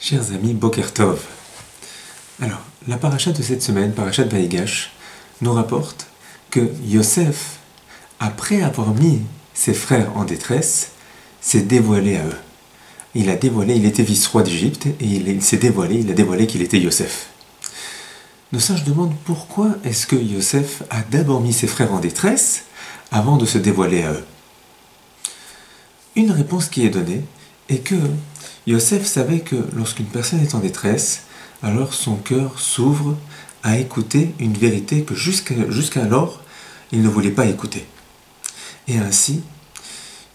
Chers amis, Boker Tov. Alors, la paracha de cette semaine, parachat Vaïgash, nous rapporte que Yosef, après avoir mis ses frères en détresse, s'est dévoilé à eux. Il était vice-roi d'Égypte et il a dévoilé qu'il était Yosef. Nos sages demandent pourquoi est-ce que Yosef a d'abord mis ses frères en détresse avant de se dévoiler à eux. Une réponse qui est donnée est que Yosef savait que lorsqu'une personne est en détresse, alors son cœur s'ouvre à écouter une vérité que jusqu'alors il ne voulait pas écouter. Et ainsi,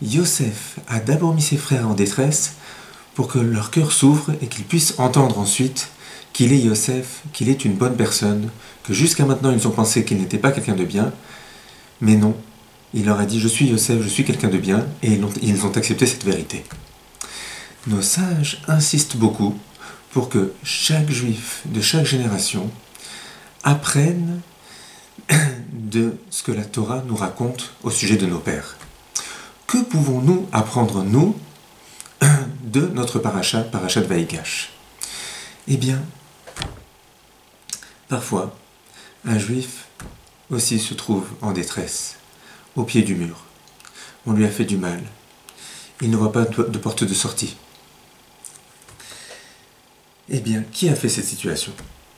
Yosef a d'abord mis ses frères en détresse pour que leur cœur s'ouvre et qu'ils puissent entendre ensuite qu'il est Yosef, qu'il est une bonne personne, que jusqu'à maintenant ils ont pensé qu'il n'était pas quelqu'un de bien, mais non, il leur a dit « Je suis Yosef, je suis quelqu'un de bien » et ils ont accepté cette vérité. Nos sages insistent beaucoup pour que chaque juif de chaque génération apprenne de ce que la Torah nous raconte au sujet de nos pères. Que pouvons-nous apprendre, nous, de notre parachat Vaïgash? Eh bien, parfois, un juif aussi se trouve en détresse, au pied du mur. On lui a fait du mal. Il ne voit pas de porte de sortie. Eh bien, qui a fait cette situation?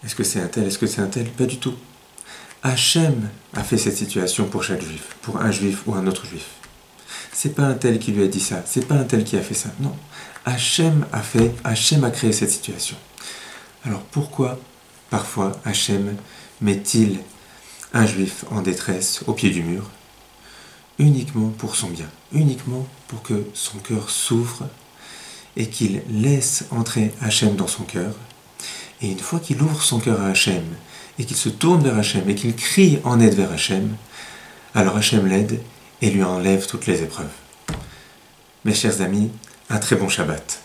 Est-ce que c'est un tel? Est-ce que c'est un tel? Pas du tout. Hachem a fait cette situation pour chaque juif, pour un juif ou un autre juif. C'est pas un tel qui lui a dit ça, c'est pas un tel qui a fait ça. Non, Hachem a créé cette situation. Alors pourquoi, parfois, Hachem met-il un juif en détresse au pied du mur? Uniquement pour son bien, uniquement pour que son cœur s'ouvre et qu'il laisse entrer Hachem dans son cœur. Et une fois qu'il ouvre son cœur à Hachem, et qu'il se tourne vers Hachem, et qu'il crie en aide vers Hachem, alors Hachem l'aide et lui enlève toutes les épreuves. Mes chers amis, un très bon Shabbat.